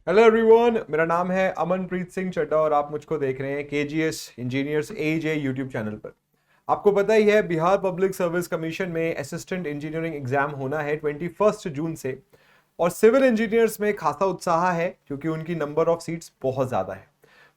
Hello everyone, मेरा नाम है अमनप्रीत सिंह चड्ढा और आप मुझको देख रहे हैं केजीएस इंजीनियर्स एजे यूट्यूब चैनल पर। आपको पता ही है, बिहार पब्लिक सर्विस कमीशन में असिस्टेंट इंजीनियरिंग एग्जाम होना है 21 जून से। और सिविल इंजीनियर्स में खासा उत्साह है क्योंकि उनकी नंबर ऑफ सीट्स बहुत ज़्यादा है।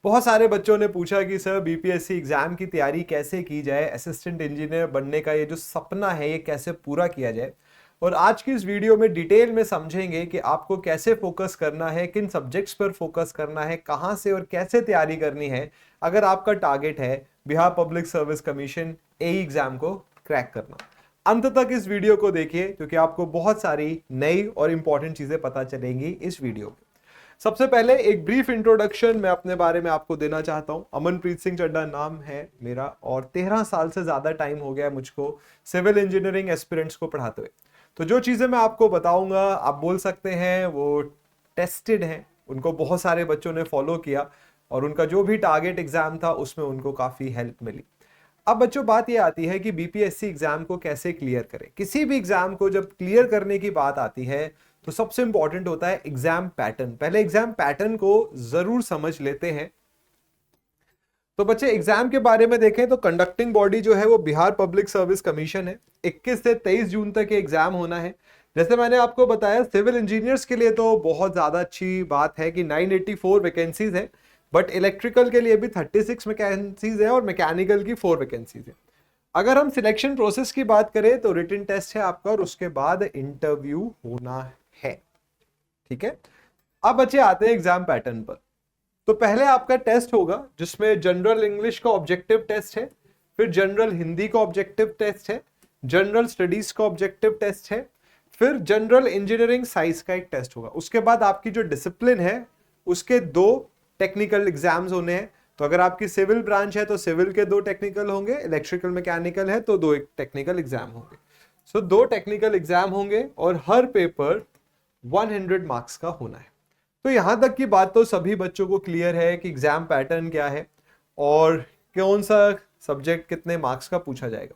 बहुत सारे बच्चों ने पूछा कि सर बीपीएससी एग्जाम की तैयारी कैसे की जाए, असिस्टेंट इंजीनियर बनने का ये जो सपना है ये कैसे पूरा किया जाए। और आज की इस वीडियो में डिटेल में समझेंगे कि आपको कैसे फोकस करना है, किन सब्जेक्ट्स पर फोकस करना है, कहां से और कैसे तैयारी करनी है अगर आपका टारगेट है बिहार पब्लिक सर्विस कमीशन एई एग्जाम को क्रैक करना। अंत तक इस वीडियो को देखिए क्योंकि आपको बहुत सारी नई और इंपॉर्टेंट चीजें पता चलेंगी इस वीडियो में। सबसे पहले एक ब्रीफ इंट्रोडक्शन मैं अपने बारे में आपको देना चाहता हूं। अमनप्रीत सिंह चड्ढा नाम है मेरा और 13 साल से ज्यादा टाइम हो गया है मुझको सिविल इंजीनियरिंग एस्पिरेंट्स को पढ़ाते हुए। तो जो चीज़ें मैं आपको बताऊंगा आप बोल सकते हैं वो टेस्टेड हैं, उनको बहुत सारे बच्चों ने फॉलो किया और उनका जो भी टारगेट एग्जाम था उसमें उनको काफ़ी हेल्प मिली। अब बच्चों बात ये आती है कि बीपीएससी एग्जाम को कैसे क्लियर करें। किसी भी एग्जाम को जब क्लियर करने की बात आती है तो सबसे इंपॉर्टेंट होता है एग्जाम पैटर्न। पहले एग्जाम पैटर्न को जरूर समझ लेते हैं। तो बच्चे एग्जाम के बारे में देखें तो कंडक्टिंग बॉडी जो है वो बिहार पब्लिक सर्विस कमीशन है। 21 से 23 जून तक ये एग्जाम होना है। जैसे मैंने आपको बताया सिविल इंजीनियर्स के लिए तो बहुत ज्यादा अच्छी बात है कि 984 वैकेंसीज है, बट इलेक्ट्रिकल के लिए भी 36 वैकेंसीज है और मैकेनिकल की 4 वैकेंसीज है। अगर हम सिलेक्शन प्रोसेस की बात करें तो रिटन टेस्ट है आपका और उसके बाद इंटरव्यू होना है। ठीक है, अब बच्चे आते हैं एग्जाम पैटर्न पर। तो पहले आपका टेस्ट होगा जिसमें जनरल इंग्लिश का ऑब्जेक्टिव टेस्ट है, फिर जनरल हिंदी का ऑब्जेक्टिव टेस्ट है, जनरल स्टडीज का ऑब्जेक्टिव टेस्ट है, फिर जनरल इंजीनियरिंग साइंस का एक टेस्ट होगा। उसके बाद आपकी जो डिसिप्लिन है उसके 2 टेक्निकल एग्जाम्स होने हैं। तो अगर आपकी सिविल ब्रांच है तो सिविल के 2 टेक्निकल होंगे, इलेक्ट्रिकल मैकेनिकल है तो 2 टेक्निकल एग्जाम होंगे। सो 2 टेक्निकल एग्जाम होंगे और हर पेपर 100 मार्क्स का होना है। तो यहां तक की बात तो सभी बच्चों को क्लियर है कि एग्जाम पैटर्न क्या है और कौन सा सब्जेक्ट कितने मार्क्स का पूछा जाएगा।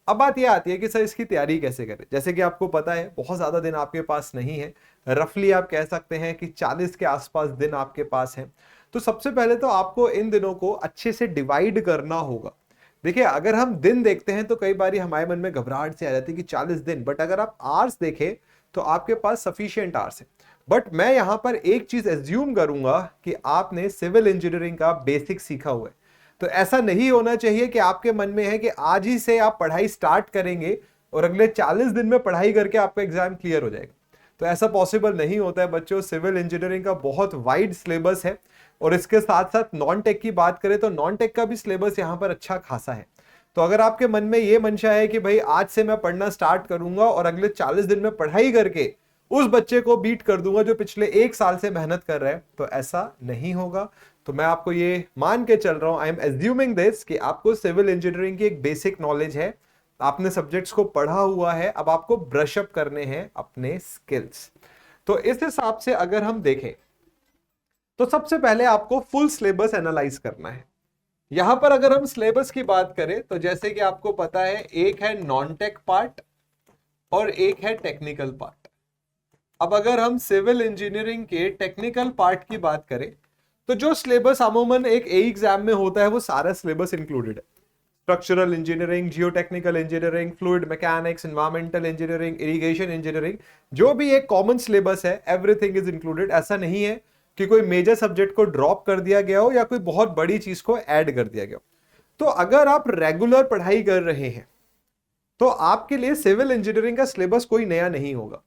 अब बात यह आती है कि सर इसकी तैयारी कैसे करें। जैसे कि आपको पता है बहुत ज्यादा दिन आपके पास नहीं है, रफली आप कह सकते हैं कि 40 के आसपास दिन आपके पास है। तो सबसे पहले तो आपको इन दिनों को अच्छे से डिवाइड करना होगा। देखिए, अगर हम दिन देखते हैं तो कई बार हमारे मन में घबराहट से आ जाती है कि 40 दिन, बट अगर आप आवर्स देखें तो आपके पास सफिशिएंट आवर्स है। बट मैं यहां पर एक चीज एज्यूम करूंगा कि आपने सिविल इंजीनियरिंग का बेसिक सीखा हुआ है। तो ऐसा नहीं होना चाहिए कि आपके मन में है कि आज ही से आप पढ़ाई स्टार्ट करेंगे और अगले 40 दिन में पढ़ाई करके आपका एग्जाम क्लियर हो जाएगा। तो ऐसा पॉसिबल नहीं होता है बच्चों। सिविल इंजीनियरिंग का बहुत वाइड सिलेबस है और इसके साथ साथ नॉन टेक की बात करें तो नॉन टेक का भी सिलेबस यहाँ पर अच्छा खासा है। तो अगर आपके मन में ये मंशा है कि भाई आज से मैं पढ़ना स्टार्ट करूंगा और अगले 40 दिन में पढ़ाई करके उस बच्चे को बीट कर दूंगा जो पिछले 1 साल से मेहनत कर रहा है, तो ऐसा नहीं होगा। तो मैं आपको ये मान के चल रहा हूं, आई एम एज्यूमिंग दिस, कि आपको सिविल इंजीनियरिंग की एक बेसिक नॉलेज है, आपने सब्जेक्ट्स को पढ़ा हुआ है, अब आपको ब्रश अप करने हैं अपने स्किल्स। तो इस हिसाब से अगर हम देखें तो सबसे पहले आपको फुल सिलेबस एनालाइज करना है। यहां पर अगर हम सिलेबस की बात करें तो जैसे कि आपको पता है एक है नॉन टेक पार्ट और एक है टेक्निकल पार्ट। अब अगर हम सिविल इंजीनियरिंग के टेक्निकल पार्ट की बात करें तो जो सिलेबस अमूमन एक एग्जाम में होता है वो सारा सिलेबस इंक्लूडेड है। Structural engineering, geotechnical engineering, fluid mechanics, environmental engineering, irrigation engineering, जो भी एक कॉमन सिलेबस है एवरीथिंग इज इंक्लूडेड। ऐसा नहीं है कि कोई मेजर सब्जेक्ट को ड्रॉप कर दिया गया हो या कोई बहुत बड़ी चीज को ऐड कर दिया गया हो। तो अगर आप रेगुलर पढ़ाई कर रहे हैं तो आपके लिए सिविल इंजीनियरिंग का सिलेबस कोई नया नहीं होगा।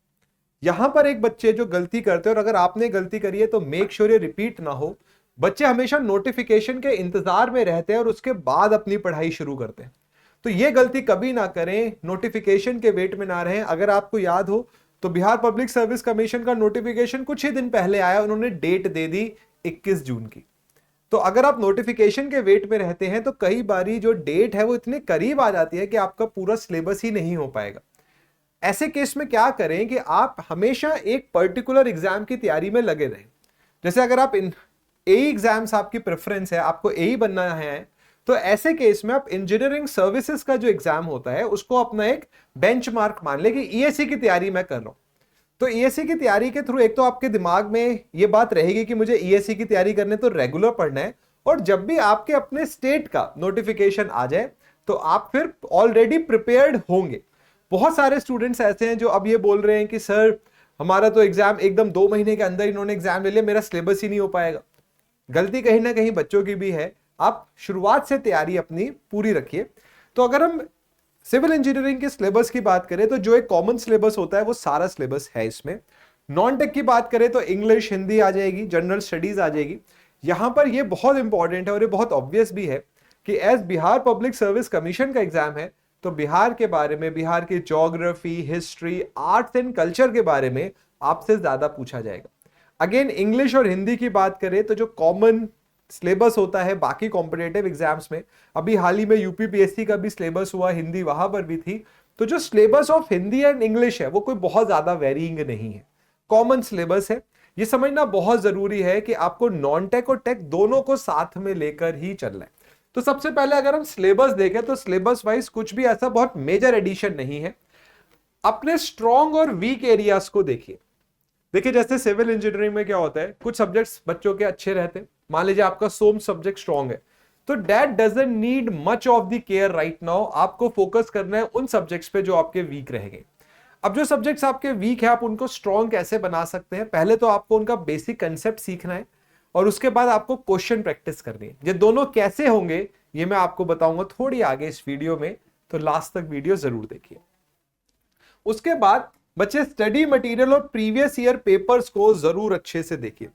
यहां पर एक बच्चे जो गलती करते हैं, और अगर आपने गलती करी है तो मेक श्योर ये रिपीट ना हो। बच्चे हमेशा नोटिफिकेशन के इंतजार में रहते हैं और उसके बाद अपनी पढ़ाई शुरू करते हैं। तो ये गलती कभी ना करें, नोटिफिकेशन के वेट में ना रहें। अगर आपको याद हो तो बिहार पब्लिक सर्विस कमीशन का नोटिफिकेशन कुछ ही दिन पहले आया, उन्होंने डेट दे दी 21 जून की। तो अगर आप नोटिफिकेशन के वेट में रहते हैं तो कई बारी जो डेट है वो इतने करीब आ जाती है कि आपका पूरा सिलेबस ही नहीं हो पाएगा। ऐसे केस में क्या करें कि आप हमेशा एक पर्टिकुलर एग्जाम की तैयारी में लगे रहें। जैसे अगर आप एई एग्जाम्स आपकी प्रेफरेंस है, आपको एई बनना है, तो ऐसे केस में आप इंजीनियरिंग सर्विसेज का जो एग्जाम होता है उसको अपना एक बेंचमार्क मान ले कि ईएससी की तैयारी मैं कर रहा हूं। तो ईएससी की तैयारी के थ्रू एक तो आपके दिमाग में ये बात रहेगी कि मुझे ईएससी की तैयारी करने तो रेगुलर पढ़ना है, और जब भी आपके अपने स्टेट का नोटिफिकेशन आ जाए तो आप फिर ऑलरेडी प्रिपेयर्ड होंगे। बहुत सारे स्टूडेंट्स ऐसे हैं जो अब ये बोल रहे हैं कि सर हमारा तो एग्जाम एकदम 2 महीने के अंदर इन्होंने एग्जाम ले लिया, मेरा सिलेबस ही नहीं हो पाएगा। गलती कहीं ना कहीं बच्चों की भी है। आप शुरुआत से तैयारी अपनी पूरी रखिए। तो अगर हम सिविल इंजीनियरिंग के सिलेबस की बात करें तो जो एक कॉमन सिलेबस होता है वो सारा सिलेबस है इसमें। नॉन टेक की बात करें तो इंग्लिश, हिंदी आ जाएगी, जनरल स्टडीज आ जाएगी। यहां पर ये बहुत इंपॉर्टेंट है और ये बहुत ऑब्वियस भी है कि as Bihar public service commission का एग्जाम है तो बिहार के बारे में, बिहार की geography, history, arts and culture के बारे में आपसे ज्यादा पूछा जाएगा। अगेन इंग्लिश और हिंदी की बात करें तो जो कॉमन सिलेबस होता है बाकी कॉम्पिटेटिव एग्जाम्स में, अभी हाल ही में यूपीपीएससी का भी सिलेबस हुआ, हिंदी वहां पर भी थी, तो जो syllabus of Hindi and English है वो कोई बहुत ज्यादा वेरिंग नहीं है, कॉमन सिलेबस है। ये समझना बहुत जरूरी है कि आपको नॉन टेक और टेक दोनों को साथ में लेकर ही चलना है। तो सबसे पहले अगर हम सिलेबस देखें तो सिलेबस वाइज कुछ भी ऐसा बहुत मेजर एडिशन नहीं है। अपने स्ट्रॉन्ग और वीक एरियाज को देखिए। देखिए जैसे सिविल इंजीनियरिंग में क्या होता है, कुछ सब्जेक्ट्स बच्चों के अच्छे रहते हैं। मान लीजिए आपका सोम सब्जेक्ट स्ट्रॉन्ग है तो that doesn't need much of the care right now. आपको फोकस करना है उन सब्जेक्ट्स पे जो आपके वीक रहेंगे। अब जो सब्जेक्ट्स आपके वीक है आप उनको स्ट्रॉन्ग कैसे बना सकते हैं? पहले तो आपको उनका बेसिक कंसेप्ट सीखना है और उसके बाद आपको क्वेश्चन प्रैक्टिस करनी है। ये दोनों कैसे होंगे ये मैं आपको बताऊंगा थोड़ी आगे इस वीडियो में, तो लास्ट तक वीडियो जरूर देखिए। उसके बाद बच्चे स्टडी मटेरियल और प्रीवियस ईयर पेपर्स को जरूर अच्छे से देखिए।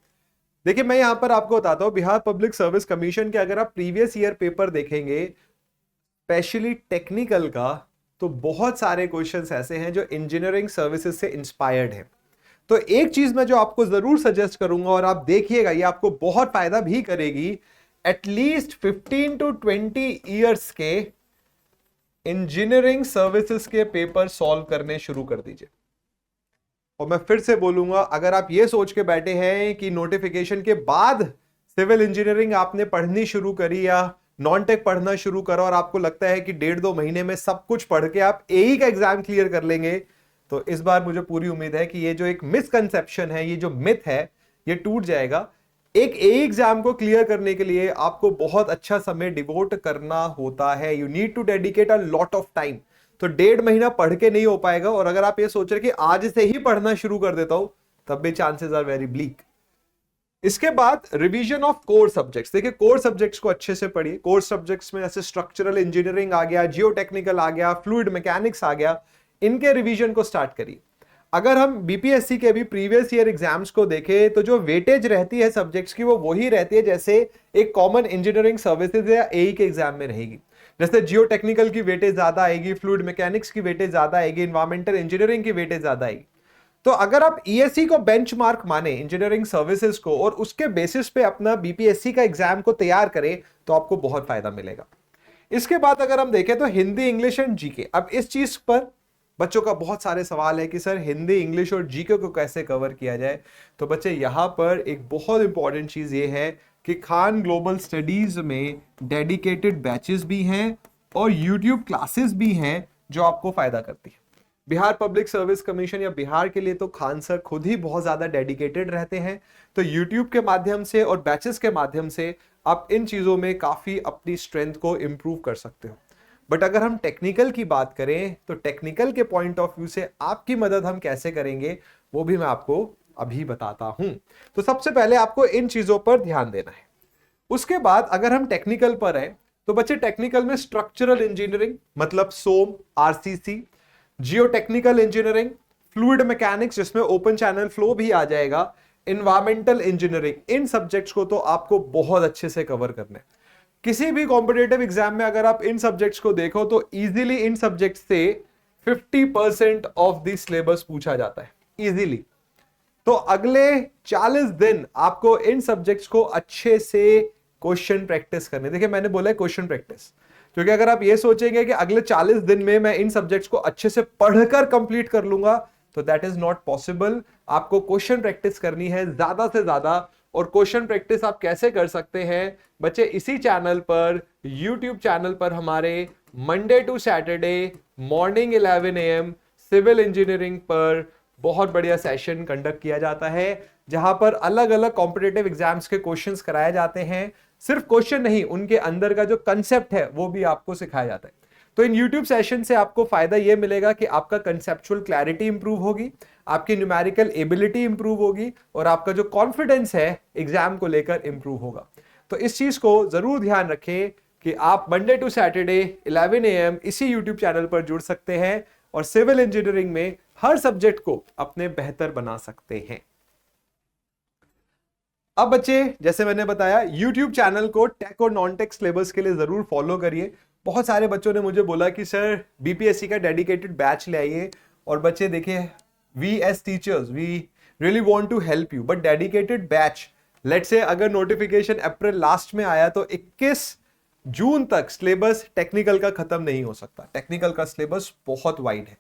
देखिए मैं यहां पर आपको बताता हूं बिहार पब्लिक सर्विस कमीशन के अगर आप प्रीवियस ईयर पेपर देखेंगे स्पेशली टेक्निकल का, तो बहुत सारे क्वेश्चंस ऐसे हैं जो इंजीनियरिंग सर्विसेज से इंस्पायर्ड हैं। तो एक चीज मैं जो आपको जरूर सजेस्ट करूंगा और आप देखिएगा ये आपको बहुत फायदा भी करेगी, एटलीस्ट 15 to 20 ईयर्स के इंजीनियरिंग सर्विसेज के पेपर सॉल्व करने शुरू कर दीजिए। और मैं फिर से बोलूंगा, अगर आप ये सोच के बैठे हैं कि नोटिफिकेशन के बाद सिविल इंजीनियरिंग आपने पढ़नी शुरू करी या नॉन टेक पढ़ना शुरू करा और आपको लगता है कि 1.5-2 महीने में सब कुछ पढ़ के आप एई का एग्जाम क्लियर कर लेंगे, तो इस बार मुझे पूरी उम्मीद है कि ये जो एक मिसकंसेप्शन है, ये जो मिथ है, ये टूट जाएगा। एक एई एग्जाम को क्लियर करने के लिए आपको बहुत अच्छा समय डिवोट करना होता है। You need to dedicate a lot of time. तो 1.5 महीना पढ़ के नहीं हो पाएगा। और अगर आप ये सोच रहे कि आज से ही पढ़ना शुरू कर देता हूं, तब भी चांसेस आर वेरी ब्लीक। इसके बाद रिवीजन ऑफ कोर सब्जेक्ट्स। देखिए कोर सब्जेक्ट्स को अच्छे से पढ़िए। कोर सब्जेक्ट्स में जैसे स्ट्रक्चरल इंजीनियरिंग आ गया, जियो टेक्निकल आ गया, फ्लूइड मैकेनिक्स आ गया, इनके रिवीजन को स्टार्ट करिए। अगर हम बीपीएससी के भी प्रीवियस ईयर एग्जाम्स को देखें तो जो वेटेज रहती है सब्जेक्ट्स की वो वही रहती है जैसे एक कॉमन इंजीनियरिंग सर्विसेज या एई के एग्जाम में रहेगी। जैसे जियो टेक्निकल की वेटेज ज्यादा आएगी, फ्लूइड मैकेनिक्स की वेटेज ज्यादा आएगी, इन्वायरमेंटल इंजीनियरिंग की वेटेज ज्यादा आएगी। तो अगर आप ईएससी को बेंचमार्क माने इंजीनियरिंग सर्विसेज को और उसके बेसिस पे अपना बीपीएससी का एग्जाम को तैयार करें तो आपको बहुत फायदा मिलेगा। इसके बाद अगर हम देखें तो हिंदी, इंग्लिश एंड जीके। अब इस चीज पर बच्चों का बहुत सारे सवाल है कि सर हिंदी, इंग्लिश और जीके को कैसे कवर किया जाए। तो बच्चे यहां पर एक बहुत इंपॉर्टेंट चीज ये है कि खान ग्लोबल स्टडीज में डेडिकेटेड बैचेस भी हैं और यूट्यूब क्लासेस भी हैं जो आपको फायदा करती है। बिहार पब्लिक सर्विस कमीशन या बिहार के लिए तो खान सर खुद ही बहुत ज्यादा डेडिकेटेड रहते हैं। तो यूट्यूब के माध्यम से और बैचेस के माध्यम से आप इन चीजों में काफी अपनी स्ट्रेंथ को इंप्रूव कर सकते हो। बट अगर हम टेक्निकल की बात करें तो टेक्निकल के पॉइंट ऑफ व्यू से आपकी मदद हम कैसे करेंगे वो भी मैं आपको अभी बताता हूं। तो सबसे पहले आपको इन चीजों पर ध्यान देना है। उसके बाद अगर हम टेक्निकल पर हैं तो बच्चे टेक्निकल में स्ट्रक्चरल इंजीनियरिंग मतलब SOM, RCC, geotechnical engineering, fluid mechanics जिसमें ओपन चैनल फ्लो भी आ जाएगा, इन्वायरमेंटल इंजीनियरिंग, इन सब्जेक्ट्स को तो आपको बहुत अच्छे से कवर करना है। किसी भी कॉम्पिटेटिव एग्जाम में अगर आप इन सब्जेक्ट्स को देखो तो इजीली इन सब्जेक्ट्स से 50% ऑफ द सिलेबस पूछा जाता है इजीली। तो अगले 40 दिन आपको इन सब्जेक्ट्स को अच्छे से क्वेश्चन प्रैक्टिस करने। देखिए मैंने बोला है क्वेश्चन प्रैक्टिस, क्योंकि अगर आप ये सोचेंगे कि अगले 40 दिन में मैं इन सब्जेक्ट्स को अच्छे से पढ़कर कंप्लीट कर लूंगा तो दैट इज नॉट पॉसिबल। आपको क्वेश्चन प्रैक्टिस करनी है ज्यादा से ज्यादा। और क्वेश्चन प्रैक्टिस आप कैसे कर सकते हैं बच्चे? इसी चैनल पर, यूट्यूब चैनल पर हमारे Monday to Saturday morning 11 AM civil engineering पर बहुत बढ़िया सेशन कंडक्ट किया जाता है जहां पर अलग अलग कॉम्पिटिटिव एग्जाम्स के क्वेश्चंस कराए जाते हैं। सिर्फ क्वेश्चन नहीं, उनके अंदर का जो कंसेप्ट है वो भी आपको सिखाया जाता है। तो इन YouTube सेशन से आपको फायदा ये मिलेगा कि आपका कंसेप्चुअल क्लैरिटी इंप्रूव होगी, आपकी न्यूमेरिकल एबिलिटी इंप्रूव होगी और आपका जो कॉन्फिडेंस है एग्जाम को लेकर इंप्रूव होगा। तो इस चीज को जरूर ध्यान रखें कि आप मंडे टू सैटरडे 11 AM इसी YouTube चैनल पर जुड़ सकते हैं और सिविल इंजीनियरिंग में हर सब्जेक्ट को अपने बेहतर बना सकते हैं। अब बच्चे, जैसे मैंने बताया, YouTube चैनल को टेक और नॉन टेक सिलेबस के लिए जरूर फॉलो करिए। बहुत सारे बच्चों ने मुझे बोला कि सर बीपीएससी का डेडिकेटेड बैच ले आइए। और बच्चे देखिए, we as teachers we really want to help you, but dedicated batch, let's say अगर नोटिफिकेशन अप्रैल लास्ट में आया तो 21 जून तक सिलेबस टेक्निकल का खत्म नहीं हो सकता। टेक्निकल का सिलेबस बहुत वाइड है,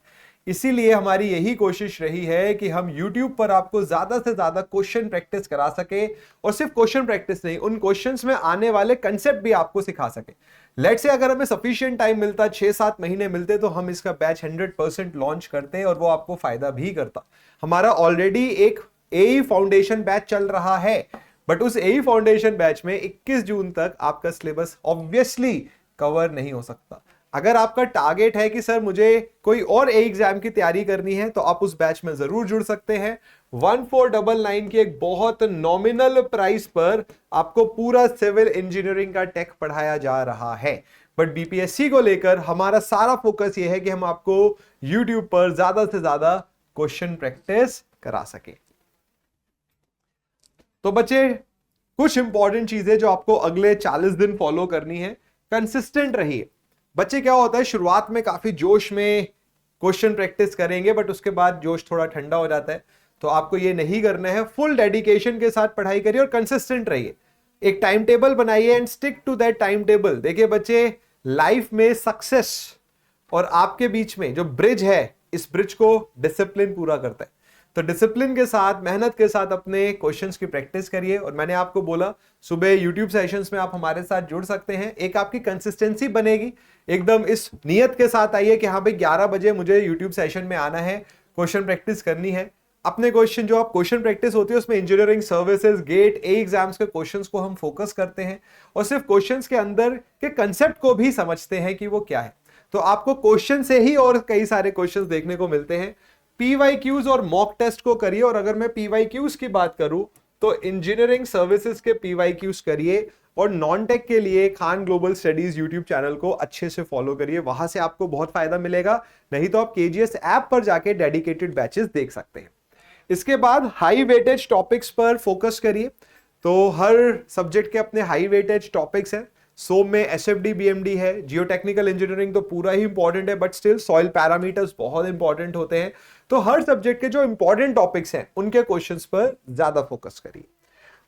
इसीलिए हमारी यही कोशिश रही है कि हम YouTube पर आपको ज्यादा से ज्यादा क्वेश्चन प्रैक्टिस करा सके, और सिर्फ क्वेश्चन प्रैक्टिस नहीं, उन क्वेश्चंस में आने वाले कंसेप्ट भी आपको सिखा सके। लेट्स से अगर हमें सफिशिएंट टाइम मिलता, 6-7 महीने मिलते, तो हम इसका बैच 100% लॉन्च करते और वो आपको फायदा भी करता। हमारा ऑलरेडी एक एई फाउंडेशन बैच चल रहा है, बट उस एई फाउंडेशन बैच में 21 जून तक आपका सिलेबस ऑब्वियसली कवर नहीं हो सकता। अगर आपका टारगेट है कि सर मुझे कोई और एग्जाम की तैयारी करनी है, तो आप उस बैच में जरूर जुड़ सकते हैं। 1499 की एक बहुत नॉमिनल प्राइस पर आपको पूरा सिविल इंजीनियरिंग का टेक पढ़ाया जा रहा है। बट बीपीएससी को लेकर हमारा सारा फोकस यह है कि हम आपको यूट्यूब पर ज्यादा से ज्यादा क्वेश्चन प्रैक्टिस करा सके। तो बच्चे, कुछ इंपॉर्टेंट चीजें जो आपको अगले 40 दिन फॉलो करनी है। कंसिस्टेंट रहिए। बच्चे, क्या होता है, शुरुआत में काफी जोश में क्वेश्चन प्रैक्टिस करेंगे, बट उसके बाद जोश थोड़ा ठंडा हो जाता है। तो आपको ये नहीं करना है। फुल डेडिकेशन के साथ पढ़ाई करिए और कंसिस्टेंट रहिए। एक टाइम टेबल बनाइए and stick to that time table. देखिए बच्चे, लाइफ में सक्सेस और आपके बीच में जो ब्रिज है, इस ब्रिज को डिसिप्लिन पूरा करता है। तो डिसिप्लिन के साथ, मेहनत के साथ अपने क्वेश्चंस की प्रैक्टिस करिए। और मैंने आपको बोला, सुबह यूट्यूब सेशंस में आप हमारे साथ जुड़ सकते हैं। एक आपकी कंसिस्टेंसी बनेगी। एकदम इस नियत के साथ आइए कि हाँ भाई 11 बजे मुझे यूट्यूब सेशन में आना है, क्वेश्चन प्रैक्टिस करनी है। अपने क्वेश्चन, जो आप क्वेश्चन प्रैक्टिस होती है उसमें engineering services, GATE, A exams के क्वेश्चंस को हम फोकस करते हैं और सिर्फ क्वेश्चंस के अंदर के कंसेप्ट को भी समझते हैं कि वो क्या है। तो आपको क्वेश्चन से ही और कई सारे क्वेश्चंस देखने को मिलते हैं। पीवाईक्यूज और मॉक टेस्ट को करिए। और अगर मैं पीवाईक्यूज की बात करूं तो इंजीनियरिंग सर्विसेज के पीवाईक्यूज करिए, और नॉन टेक के लिए Khan global studies YouTube channel को अच्छे से फॉलो करिए। वहां से आपको बहुत फायदा मिलेगा। नहीं तो आप केजीएस ऐप पर जाके डेडिकेटेड बैचेस देख सकते हैं। इसके बाद हाई वेटेज टॉपिक्स पर फोकस करिए। तो हर सब्जेक्ट के अपने हाई वेटेज टॉपिक्स हैं। सोम में एसएफडी बीएमडी है, जियोटेक्निकल इंजीनियरिंग तो पूरा ही इंपॉर्टेंट है, बट स्टिल सॉइल पैरामीटर्स बहुत इंपॉर्टेंट होते हैं। तो हर सब्जेक्ट के जो इंपॉर्टेंट टॉपिक्स हैं उनके क्वेश्चंस पर ज्यादा फोकस करिए।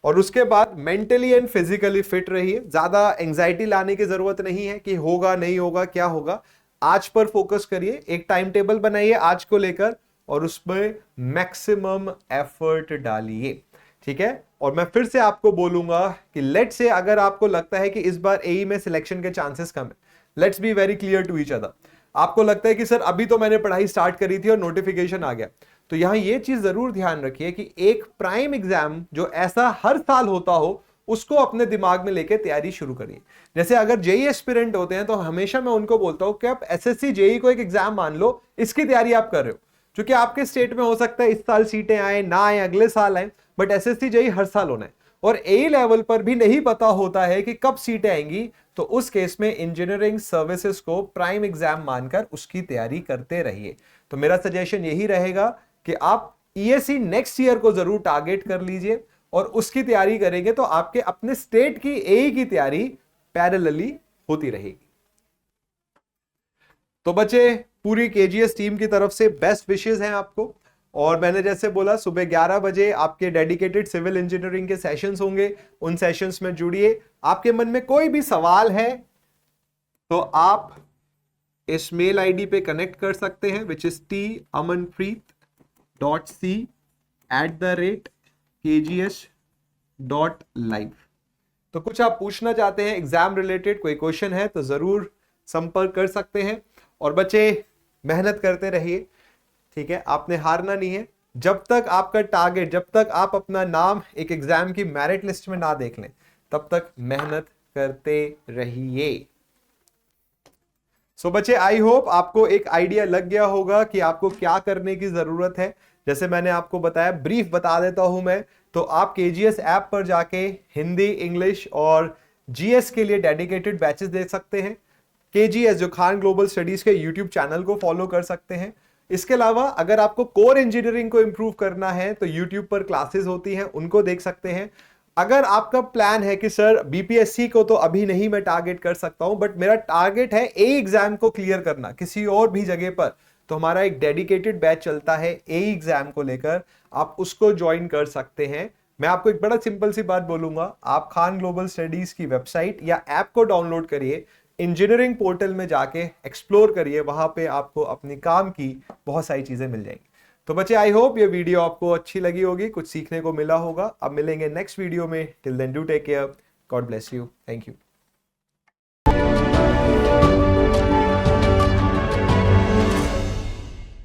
और उसके बाद मेंटली एंड फिजिकली फिट रहिए। ज्यादा एंजाइटी लाने की जरूरत नहीं है कि होगा नहीं होगा क्या होगा। आज पर फोकस करिए। एक टाइम टेबल बनाइए आज को लेकर और उसमें मैक्सिमम एफर्ट डालिए। ठीक है। और मैं फिर से आपको बोलूंगा कि लेट्स से अगर आपको लगता है कि इस बार एई में सिलेक्शन के चांसेस कम है, let's be very clear to each other. आपको लगता है कि सर अभी तो मैंने पढ़ाई स्टार्ट करी थी और नोटिफिकेशन आ गया, तो यहां ये चीज जरूर ध्यान रखिए कि एक प्राइम एग्जाम जो ऐसा हर साल होता हो उसको अपने दिमाग में लेके तैयारी शुरू करिए। जैसे अगर जेई एस्पिरेंट होते हैं तो हमेशा मैं उनको बोलता हूं कि आप एसएससी जेई को एक एग्जाम मान लो, इसकी तैयारी आप कर रहे हो। क्योंकि आपके स्टेट में हो सकता है इस साल सीटें आए ना आए, अगले साल आए, बट एसएससी जेई हर साल होना है। और ए लेवल पर भी नहीं पता होता है कि कब सीटें आएंगी, तो उस केस में इंजीनियरिंग सर्विसेज को प्राइम एग्जाम मानकर उसकी तैयारी करते रहिए। तो मेरा सजेशन यही रहेगा कि आप ईएससी नेक्स्ट ईयर को जरूर टारगेट कर लीजिए और उसकी तैयारी करेंगे तो आपके अपने स्टेट की एई की तैयारी पैरेलली होती रहेगी। तो बच्चे, पूरी केजीएस टीम की तरफ से बेस्ट विशेस हैं आपको। और मैंने जैसे बोला, सुबह 11 बजे आपके डेडिकेटेड सिविल इंजीनियरिंग के सेशंस होंगे, उन सेशंस में जुड़िए। आपके मन में कोई भी सवाल है तो आप इस मेल आईडी पे कनेक्ट कर सकते हैं, विच इज tamanpreet.c@kgs.live। तो कुछ आप पूछना चाहते हैं एग्जाम रिलेटेड, कोई क्वेश्चन है तो जरूर संपर्क कर सकते हैं। और बच्चे, मेहनत करते रहिए। ठीक है, आपने हारना नहीं है। जब तक आपका टारगेट, जब तक आप अपना नाम एक एग्जाम की मेरिट लिस्ट में ना देख लें, तब तक मेहनत करते रहिए। सो बच्चे, आई होप आपको एक आइडिया लग गया होगा कि आपको क्या करने की जरूरत है। जैसे मैंने आपको बताया, ब्रीफ बता देता हूं मैं, तो आप केजीएस ऐप पर जाके हिंदी, इंग्लिश और जीएस के लिए डेडिकेटेड बैचेस देख सकते हैं। केजीएस जो खान ग्लोबल स्टडीज के यूट्यूब चैनल को फॉलो कर सकते हैं। इसके अलावा अगर आपको कोर इंजीनियरिंग को इंप्रूव करना है तो यूट्यूब पर क्लासेस होती हैं, उनको देख सकते हैं। अगर आपका प्लान है कि सर बीपीएससी को तो अभी नहीं मैं टारगेट कर सकता हूं, बट मेरा टारगेट है ए एग्जाम को क्लियर करना किसी और भी जगह पर, तो हमारा एक डेडिकेटेड बैच चलता है ए एग्जाम को लेकर, आप उसको ज्वाइन कर सकते हैं। मैं आपको एक बड़ा सिंपल सी बात बोलूंगा, आप खान ग्लोबल स्टडीज की वेबसाइट या ऐप को डाउनलोड करिए, इंजीनियरिंग पोर्टल में जाके एक्सप्लोर करिए, वहां पे आपको अपनी काम की बहुत सारी चीजें मिल जाएंगी। तो बच्चे, आई होप ये वीडियो आपको अच्छी लगी होगी, कुछ सीखने को मिला होगा। अब मिलेंगे नेक्स्ट वीडियो में। Till then do take care, God bless you, thank you.